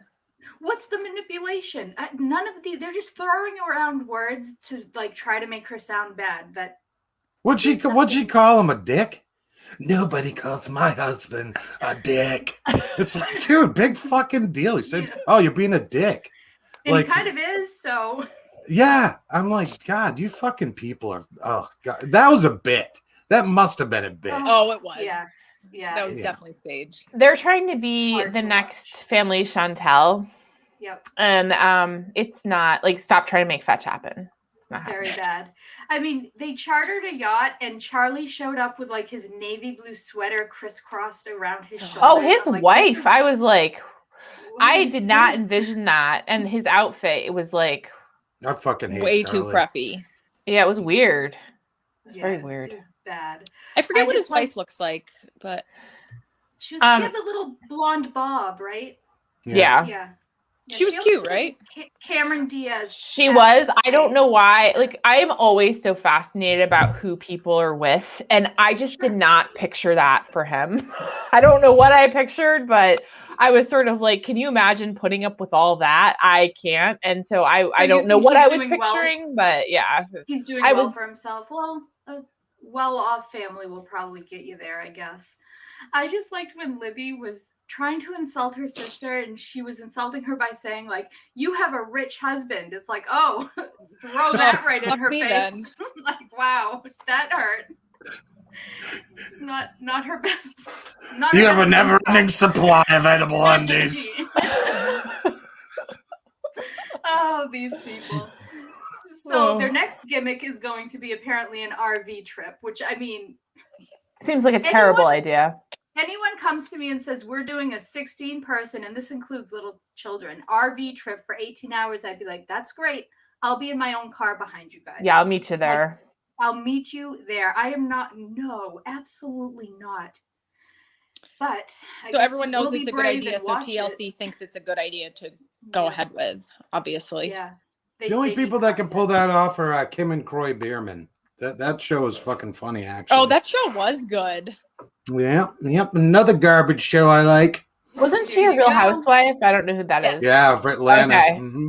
What's the manipulation? None of they're just throwing around words to like try to make her sound bad. What'd she call him, a dick? Nobody calls my husband a dick. It's like, dude, big fucking deal. He said, "Oh, you're being a dick." And he kind of is, so. Yeah, I'm like, God, you fucking people are. Oh God, that was a bit. That must have been a bit. Oh, it was. Yes. Yeah. That was definitely staged. They're trying to be the next Family Chantel. Yep. And it's not like, stop trying to make fetch happen. It's very bad. I mean, they chartered a yacht, and Charlie showed up with like his navy blue sweater crisscrossed around his shoulders. Oh, his wife. I was like, I did not envision that. And his outfit, it was like, I fucking hate way Charlie. too preppy. Yeah, it was weird. It's very weird. It's bad. I forget what his wife looks like, but she had the little blonde bob, right? Yeah. She was cute, right? Cameron Diaz. She was. I don't know why. Like, I am always so fascinated about who people are with, and I just did not picture that for him. I don't know what I pictured, but I was sort of like, can you imagine putting up with all that? I can't. And so I don't know what I was picturing, but yeah. He's doing well for himself. Well, a well-off family will probably get you there, I guess. I just liked when Libby was trying to insult her sister, and she was insulting her by saying, like, you have a rich husband. It's like, oh, throw that right in her face. Like, wow, that hurt. It's not her best. You have a never-ending supply of edible undies. Oh, these people. So their next gimmick is going to be apparently an RV trip, which, I mean, seems like a terrible idea. Anyone comes to me and says, we're doing a 16-person, and this includes little children, RV trip for 18 hours, I'd be like, that's great. I'll be in my own car behind you guys. Yeah, I'll meet you there. I'll meet you there. I am not. No, absolutely not. But so everyone knows it's a good idea. So TLC thinks it's a good idea to go ahead with, obviously. Yeah. The only people that can pull that off are Kim and Croy Bierman. That show is fucking funny, actually. Oh, that show was good. Yep. Another garbage show I like. Wasn't she a Real Housewife? I don't know who that is. Yeah, for Atlanta. Okay. Mm-hmm.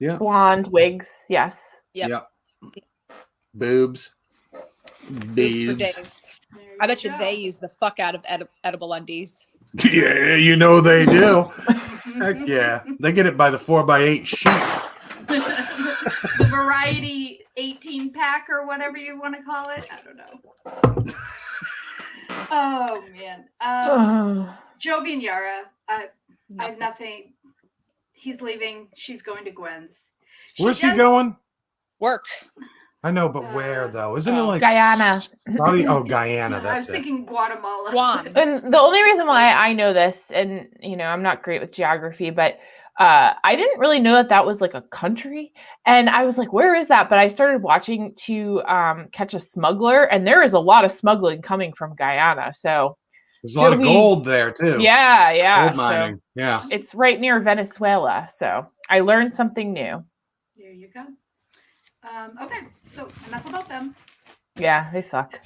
Yeah. Blonde wigs. Yes. Yep. Boobs. Boobs for days. I bet you they use the fuck out of edible undies. Yeah, you know they do. Heck yeah. They get it by the 4x8 sheet. The variety 18-pack or whatever you want to call it. I don't know. Oh, man. Jovi and Yara. I have nothing. He's leaving. She's going to Gwen's. Where's he going? Work. I know, but where though? Isn't it like Guyana? Saudi? Oh, Guyana. I That's was thinking Guatemala. Guam. And the only reason why I know this, and I'm not great with geography, but I didn't really know that was like a country. And I was like, where is that? But I started watching to Catch a Smuggler, and there is a lot of smuggling coming from Guyana. So There's a lot of gold there too. Yeah. Gold mining. So yeah. It's right near Venezuela. So I learned something new. There you go. Okay, so enough about them. Yeah, they suck.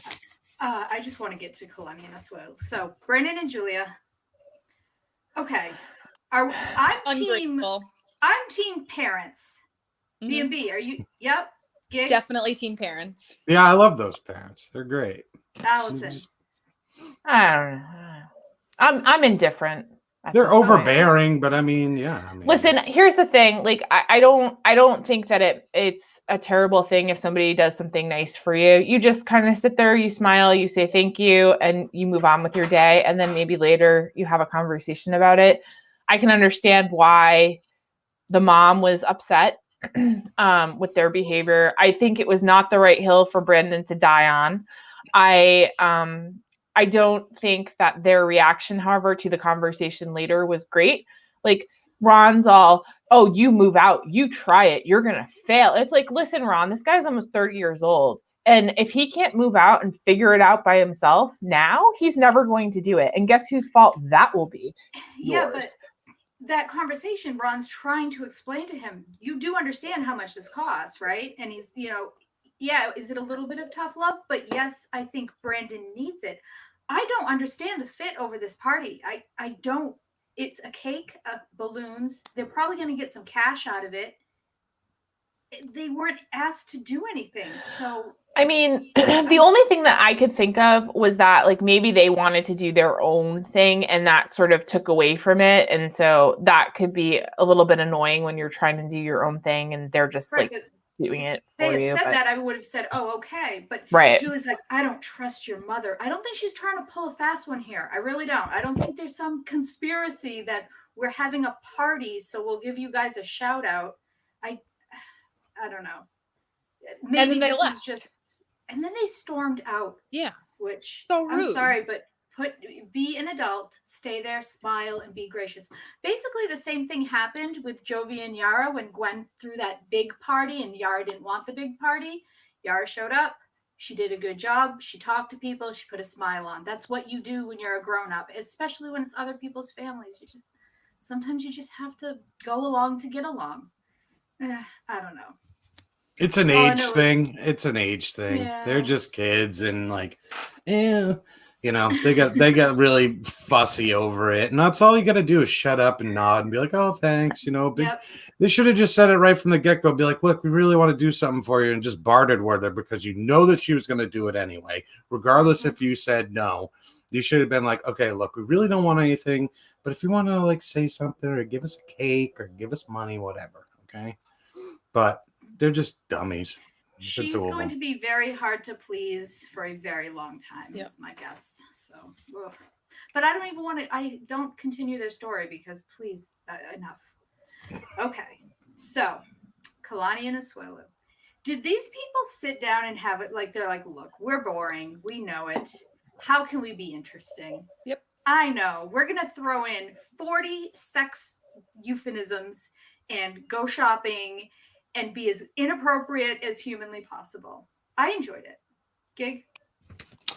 I just want to get to Kalani and Asuelu. So Brandon and Julia. Okay, I'm team parents. B&B, are you? Yep. Gig? Definitely team parents. Yeah, I love those parents. They're great. Allison. I don't know. I'm indifferent. They're overbearing, but I mean, yeah. Listen, here's the thing. Like, I don't think that it's a terrible thing if somebody does something nice for you. You just kind of sit there, you smile, you say thank you, and you move on with your day. And then maybe later you have a conversation about it. I can understand why the mom was upset with their behavior. I think it was not the right hill for Brandon to die on. I don't think that their reaction, however, to the conversation later was great. Like, Ron's all, oh, you move out, you try it, you're going to fail. It's like, listen, Ron, this guy's almost 30 years old. And if he can't move out and figure it out by himself now, he's never going to do it. And guess whose fault that will be? Yeah, yours. But that conversation, Ron's trying to explain to him, you do understand how much this costs, right? And he's, yeah, is it a little bit of tough love? But yes, I think Brandon needs it. I don't understand the fit over this party. I don't. It's a cake, balloons. They're probably going to get some cash out of it. They weren't asked to do anything. So, I mean, the only thing that I could think of was that, like, maybe they wanted to do their own thing and that sort of took away from it. And so that could be a little bit annoying when you're trying to do your own thing and they're just right, like doing it they for had you. said that, I would have said, oh, okay. But right. Julie's like, I don't trust your mother. I don't think she's trying to pull a fast one here. I really don't. I don't think there's some conspiracy that we're having a party, so we'll give you guys a shout out. I don't know. Maybe and then they left. And then they stormed out. Yeah. Which, so rude. I'm sorry, but be an adult, stay there, smile, and be gracious. Basically, the same thing happened with Jovi and Yara when Gwen threw that big party and Yara didn't want the big party. Yara showed up. She did a good job. She talked to people. She put a smile on. That's what you do when you're a grown-up, especially when it's other people's families. Sometimes you just have to go along to get along. I don't know. It's an age thing. It's an age thing. Yeah. They're just kids and like, they got really fussy over it. And that's all you got to do is shut up and nod and be like, oh, thanks. They should have just said it right from the get-go. Be like, look, we really want to do something for you, and just bartered with her because you know that she was going to do it anyway, regardless if you said no. You should have been like, okay, look, we really don't want anything, but if you want to like say something or give us a cake or give us money, whatever. Okay. But they're just dummies. She's going to be very hard to please for a very long time, is my guess. So, but I don't continue their story because please, enough. Okay. So, Kalani and Asuelu. Did these people sit down and have it like, they're like, look, we're boring. We know it. How can we be interesting? Yep. I know. We're going to throw in 40 sex euphemisms and go shopping and be as inappropriate as humanly possible. I enjoyed it. Gig?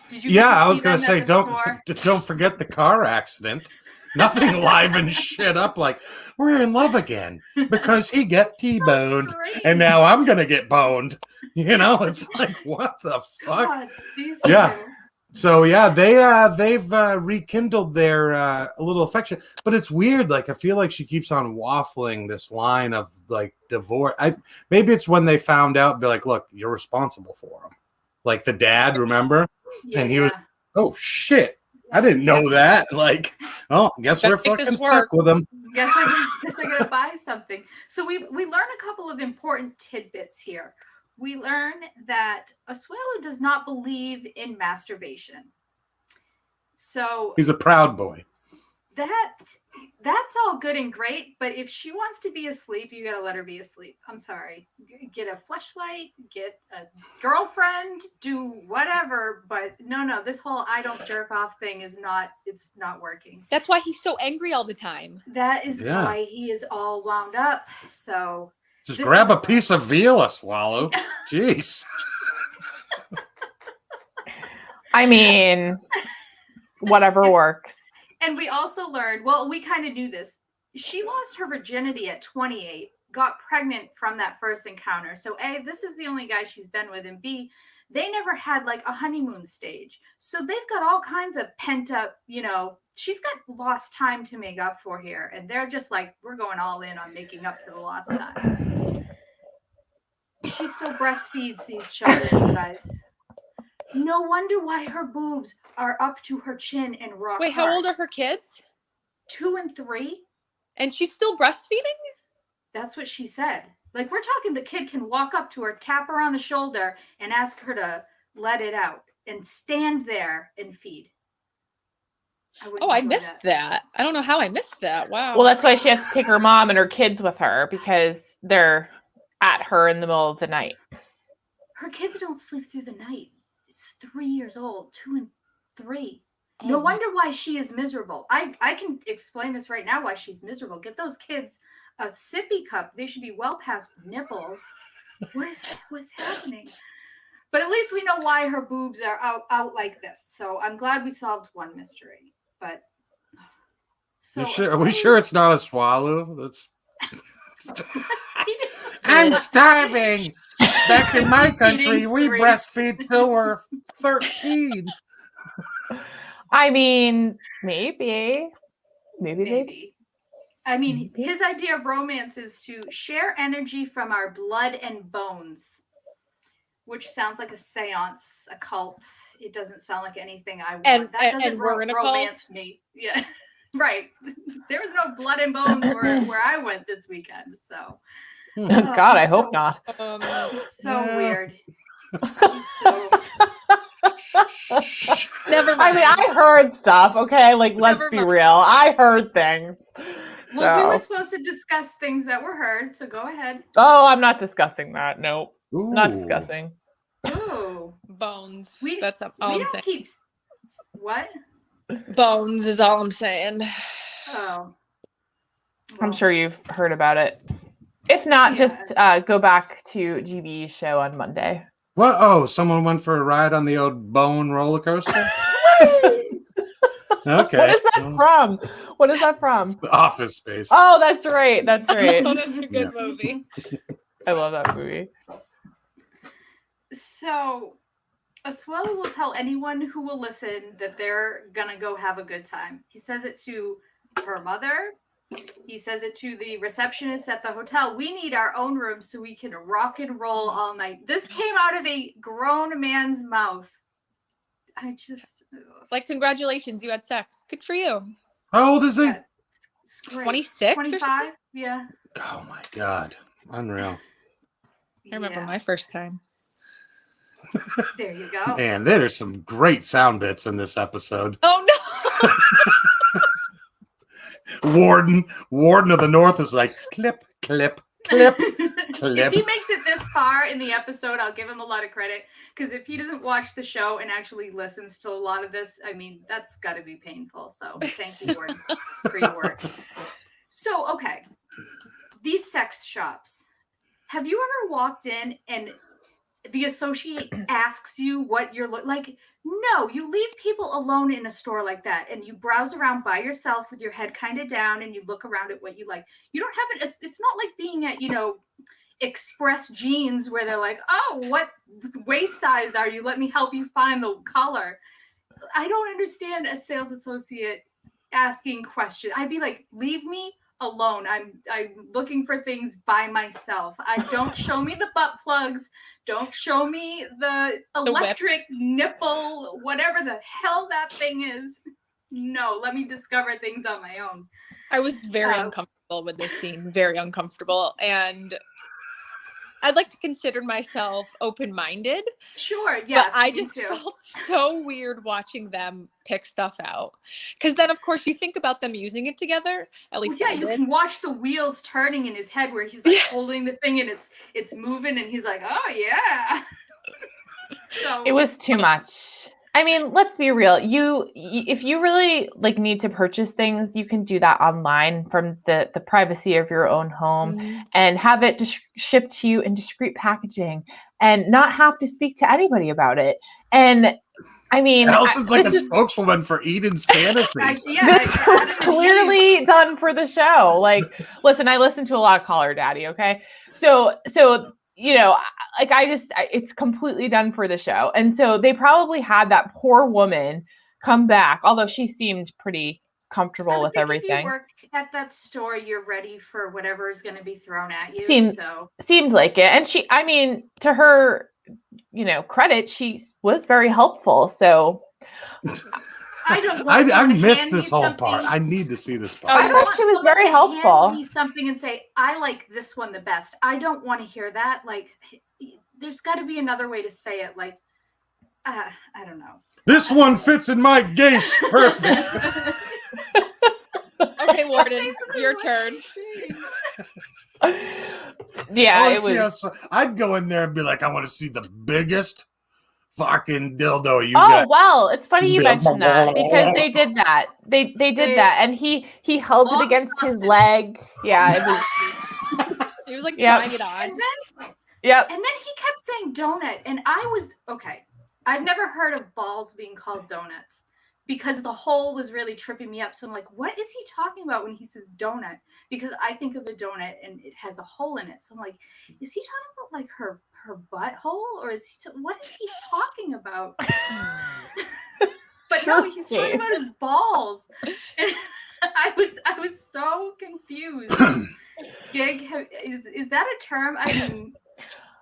Did you? Yeah, I was going to say, don't forget the car accident. Nothing livened shit up like we're in love again because he got T-boned and now I'm going to get boned. It's like, what the fuck? God, yeah. Two. So yeah, they've rekindled their little affection, but it's weird. Like I feel like she keeps on waffling this line of like divorce. Maybe it's when they found out, be like, look, you're responsible for him. Like the dad, remember? Yeah, and he was, oh shit, I didn't know that. Like, oh, guess we're fucking stuck with him. Guess I gotta buy something. So we learned a couple of important tidbits here. We learn that Asuelu does not believe in masturbation. So he's a proud boy. That's all good and great, but if she wants to be asleep, you gotta let her be asleep. I'm sorry. Get a fleshlight, get a girlfriend, do whatever, but no, this whole I don't jerk off thing it's not working. That's why he's so angry all the time. That is why he is all wound up. So just grab a piece of veal, Asuelu. Jeez. I mean, whatever works. And we also learned, well, we kind of knew this. She lost her virginity at 28, got pregnant from that first encounter. So A, this is the only guy she's been with, and B, they never had like a honeymoon stage. So they've got all kinds of pent up, she's got lost time to make up for here. And they're just like, we're going all in on making up for the lost time. She still breastfeeds these children, you guys. No wonder why her boobs are up to her chin and rock. Wait, how old are her kids? 2 and 3. And she's still breastfeeding? That's what she said. Like, we're talking the kid can walk up to her, tap her on the shoulder, and ask her to let it out and stand there and feed. I missed that. I don't know how I missed that. Wow. Well, that's why she has to take her mom and her kids with her, because they're at her in the middle of the night. Her kids don't sleep through the night. It's 3 years old, 2 and 3. No wonder why she is miserable. I can explain this right now why she's miserable. Get those kids a sippy cup. They should be well past nipples. What's happening? But at least we know why her boobs are out like this. So I'm glad we solved one mystery. But are we sure it's not Asuelu? That's I'm starving. Back in my country, we breastfeed till we're 13. I mean, maybe. I mean, his idea of romance is to share energy from our blood and bones, which sounds like a seance, a cult. It doesn't sound like anything I want. That doesn't romance me. Yeah, right. There was no blood and bones where I went this weekend, so. God, I hope not. Weird. Never mind. I mean, I heard stuff, okay? Like, let's be real. I heard things. Well, we were supposed to discuss things that were heard, so go ahead. Oh, I'm not discussing that. Nope. Ooh. Not discussing. Oh. Bones. We That's all I'm saying. What? Bones is all I'm saying. Oh. Well. I'm sure you've heard about it. If not, just go back to GB's show on Monday. What? Oh, someone went for a ride on the old bone roller coaster? Okay. What is that from? Office Space. Oh, that's right. That's right. Oh, that's a good movie. I love that movie. So, Asuelu will tell anyone who will listen that they're going to go have a good time. He says it to her mother. He says it to the receptionist at the hotel. We need our own room so we can rock and roll all night. This came out of a grown man's mouth. I just... Like, congratulations, you had sex. Good for you. How old is he? 26 25? or something? Yeah. Oh, my God. Unreal. I remember my first time. There you go. Man, there's some great sound bits in this episode. Oh, no! Warden of the North is like, clip, clip, clip, clip. If he makes it this far in the episode, I'll give him a lot of credit. Because if he doesn't watch the show and actually listens to a lot of this, I mean, that's got to be painful. So thank you, Warden, for your work. So, okay. These sex shops. Have you ever walked in and the associate asks you what you're like? No, you leave people alone in a store like that and you browse around by yourself with your head kind of down and you look around at what you like. You don't have it. It's not like being at, Express Jeans where they're like, oh, what waist size are you? Let me help you find the color. I don't understand a sales associate asking questions. I'd be like, leave me alone. I'm looking for things by myself. Don't show me the butt plugs. Don't show me the electric nipple, whatever the hell that thing is. No, let me discover things on my own. I was very uncomfortable with this scene. Very uncomfortable. And I'd like to consider myself open-minded. Sure, yes. But I just felt so weird watching them pick stuff out. Because then, of course, you think about them using it together. At least I did. You can watch the wheels turning in his head where he's like holding the thing and it's moving and he's like, oh yeah. So it was too much. I mean, let's be real. If you really like need to purchase things, you can do that online from the privacy of your own home and have it shipped to you in discreet packaging and not have to speak to anybody about it. And I mean, Allison's like a spokeswoman for Eden's fantasies. This was clearly done for the show. Like, listen, I listen to a lot of Call Her Daddy. Okay, so you know, like it's completely done for the show. And so they probably had that poor woman come back, although she seemed pretty comfortable with everything. If you work at that store, you're ready for whatever is going to be thrown at you. Seemed like it. And I mean, to her, you know, credit, she was very helpful. So I missed this whole part. I need to see this part. I thought she was very helpful. Hand me something and say, I like this one the best. I don't want to hear that. Like, there's got to be another way to say it. Like, I don't know. This one fits in my gauge perfect. Okay, Warden, your turn. Yeah, it was. I'd go in there and be like, I want to see the biggest fucking dildo you got. Oh, well, it's funny you mentioned that because they did that. They did that, and he held it against his leg. Yeah, it was. He was like trying it on. And then he kept saying donut, and I was okay. I've never heard of balls being called donuts because the hole was really tripping me up. So I'm like, what is he talking about when he says donut? Because I think of a donut and it has a hole in it. So I'm like, is he talking about like her butthole, or is he? What is he talking about? But no, he's talking about his balls. And I was so confused. Gig, is that a term? I mean,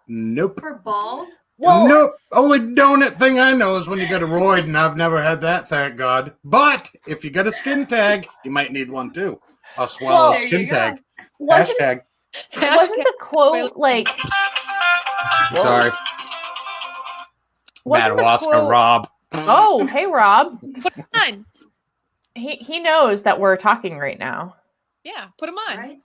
nope. For balls. Well, nope. Only donut thing I know is when you get a roid, and I've never had that, thank God. But if you get a skin tag, you might need one too. I'll swallow a skin tag. Hashtag. Wasn't the quote like? Sorry. Madawaska, Rob. Oh, hey, Rob. Put him on. He knows that we're talking right now. Yeah, put him on. Right?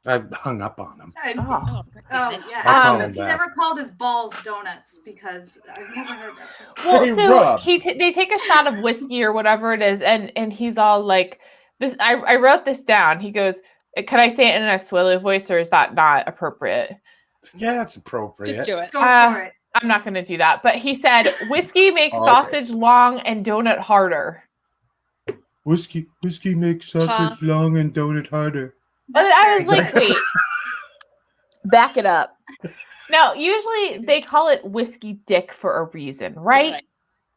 I hung up on him. Yeah. He's never called his balls donuts because I've never heard that. Well, hey, so Rob. They take a shot of whiskey or whatever it is, and he's all like, "This." I wrote this down. He goes, "Can I say it in an Asuelu voice, or is that not appropriate?" Yeah, it's appropriate. Just do it. Go for it. I'm not going to do that. But he said, "Whiskey makes sausage long and donut harder." Whiskey makes sausage long and donut harder. And I was like, wait, back it up. Now, usually they call it whiskey dick for a reason, right?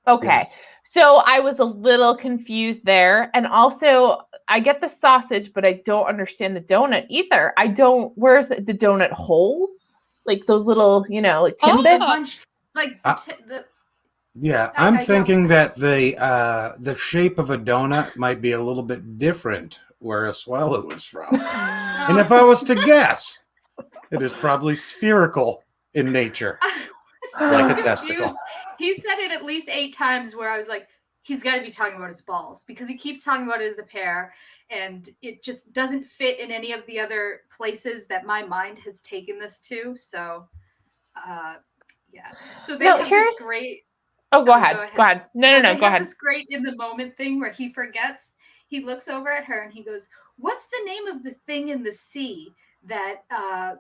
Okay. Yes. So I was a little confused there. And also, I get the sausage, but I don't understand the donut either. Where's the donut holes? Like those little, like Timbits? Yeah, I'm thinking that the shape of a donut might be a little bit different where Asuelu is from. And if I was to guess, it is probably spherical in nature. Like a testicle. He said it at least 8 times where I was like, he's got to be talking about his balls because he keeps talking about it as a pair and it just doesn't fit in any of the other places that my mind has taken this to. So, yeah. So they have this great... Oh, go ahead. Go ahead. No, go ahead. This great in the moment thing where he forgets. He looks over at her and he goes, "What's the name of the thing in the sea that I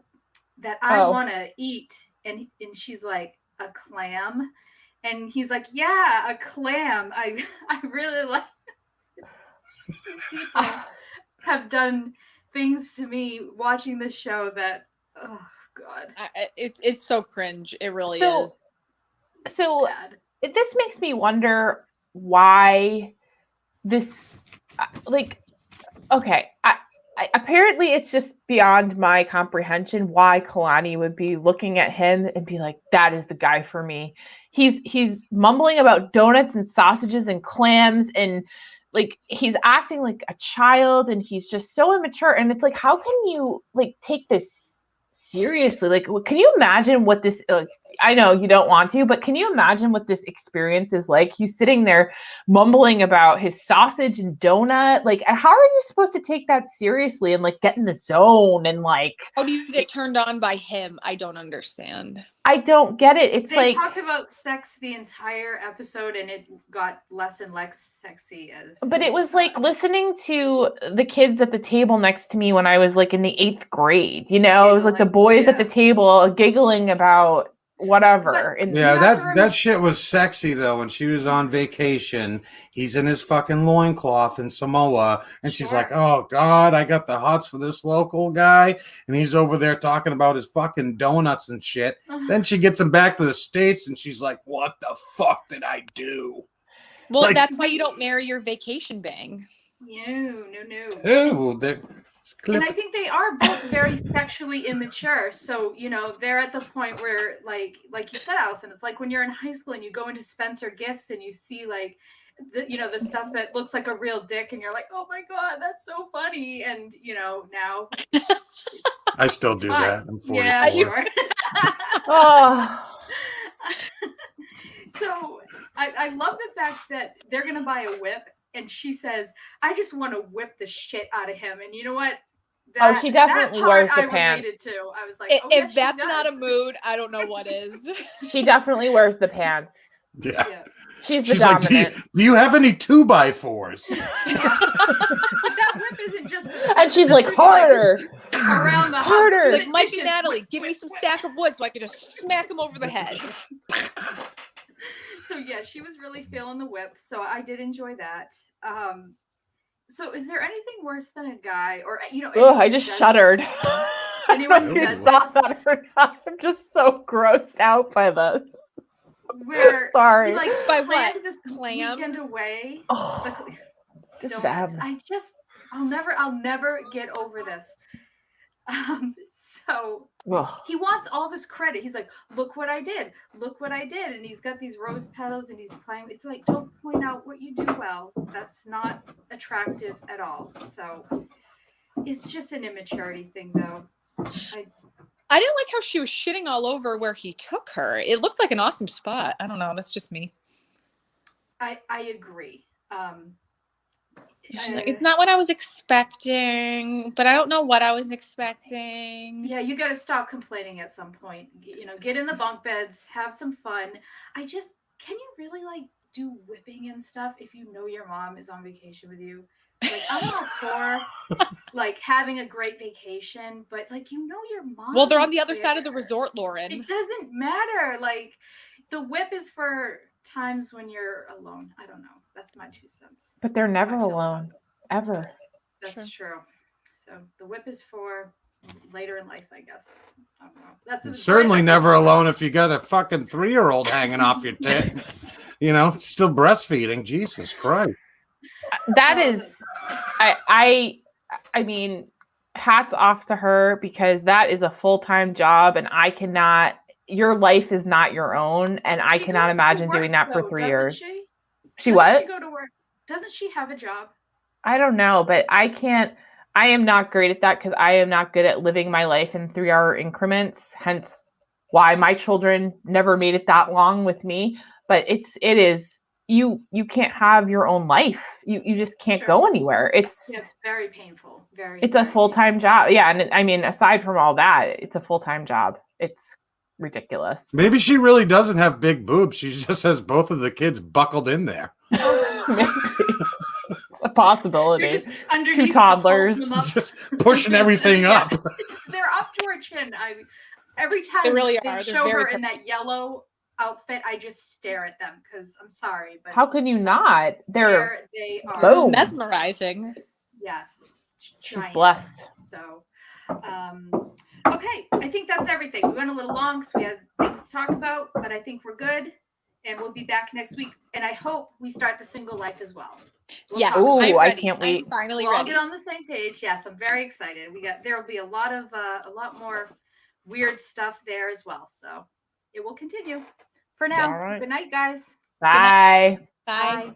want to eat?" And she's like, "A clam." And he's like, "Yeah, a clam. I really like." These people have done things to me watching this show that, oh God, it's so cringe. It really is. So this makes me wonder why this. Okay, I apparently it's just beyond my comprehension why Kalani would be looking at him and be like, "That is the guy for me." He's mumbling about donuts and sausages and clams and like he's acting like a child and he's just so immature. And it's like, how can you like take this seriously. Like, can you imagine what this, I know you don't want to, but can you imagine what this experience is like? He's sitting there mumbling about his sausage and donut. Like, how are you supposed to take that seriously and like get in the zone and like. How do you get turned on by him? I don't understand. I don't get it. It's they like. talked about sex the entire episode and it got less and less sexy as. But it was like listening to the kids at the table next to me when I was like in the 8th grade, you know, it was like the boys at the table giggling about whatever. But, that shit was sexy though. When she was on vacation, he's in his fucking loincloth in Samoa, and she's like, "Oh God, I got the hots for this local guy," and he's over there talking about his fucking donuts and shit. Then she gets him back to the States, and she's like, "What the fuck did I do?" Well, like, that's why you don't marry your vacation bang. No. Ew, and I think they are both very sexually immature. So, you know, they're at the point where, like you said, Allison, it's like when you're in high school and you go into Spencer Gifts and you see like, the stuff that looks like a real dick and you're like, oh my God, that's so funny. And, you know, now. I still do that. I'm 44. Yeah, sure. Oh. So I love the fact that they're going to buy a whip. And she says, I just want to whip the shit out of him. And you know what? She definitely wears the pants. I was like, if that's not a mood, I don't know what is. She definitely wears the pants. Yeah. She's the dominant. Like, do you have any 2x4s? That whip isn't just. And she's like, harder. Around the harder. Like, Mike and Natalie, give me some stack of wood so I can just smack him over the head. So yeah, she was really feeling the whip. So I did enjoy that. So is there anything worse than a guy or, you know? Oh, I just shuddered. Anyone who does saw that or not? I'm just so grossed out by this. Where sorry, like by what? This clams weekend away. Oh, just them. I'll never get over this. So he wants all this credit. He's like, look what I did, and he's got these rose petals and he's playing. It's like, don't point out what you do well. That's not attractive at all. So it's just an immaturity thing, though. I didn't like how she was shitting all over where he took her. It looked like an awesome spot. I don't know. That's just me. I agree. It's not what I was expecting, but I don't know what I was expecting. Yeah, you got to stop complaining at some point. You know, get in the bunk beds, have some fun. Can you really like do whipping and stuff if you know your mom is on vacation with you? Like, I'm all for like having a great vacation, but like, you know, your mom. Well, they're on the other side of the resort, Lauren. It doesn't matter. Like, the whip is for times when you're alone. I don't know. That's my 2 cents. But they're never alone, ever. That's true. So the whip is for later in life, I guess. I don't know. That's certainly never alone if you got a fucking 3-year-old hanging off your tit. You know, still breastfeeding. Jesus Christ. That is, I mean, hats off to her because that is a full-time job, and I cannot. Your life is not your own, and I cannot imagine doing that for 3 years. She what? Doesn't she go to work? Doesn't she have a job? I don't know, but I can't. I am not great at that because I am not good at living my life in 3-hour increments. Hence, why my children never made it that long with me. But it is you can't have your own life. You just can't go anywhere. It's very painful. It's a full-time job. Yeah, and I mean, aside from all that, it's a full-time job. It's ridiculous. Maybe she really doesn't have big boobs. She just has both of the kids buckled in there. It's a possibility. 2 toddlers just pushing everything up. They're up to her chin. Every time they really they show her in that yellow outfit, I just stare at them because I'm sorry, but how can you not? They are boom. Mesmerizing. Yes, she's blessed. So, okay, I think that's everything. We went a little long because we had things to talk about, but I think we're good, and we'll be back next week. And I hope we start the single life as well. Yes, ooh, I can't wait. I'm finally we'll all ready. get on the same page. Yes, I'm very excited. There will be a lot more weird stuff there as well. So it will continue. For now, Good night, guys. Bye. Bye.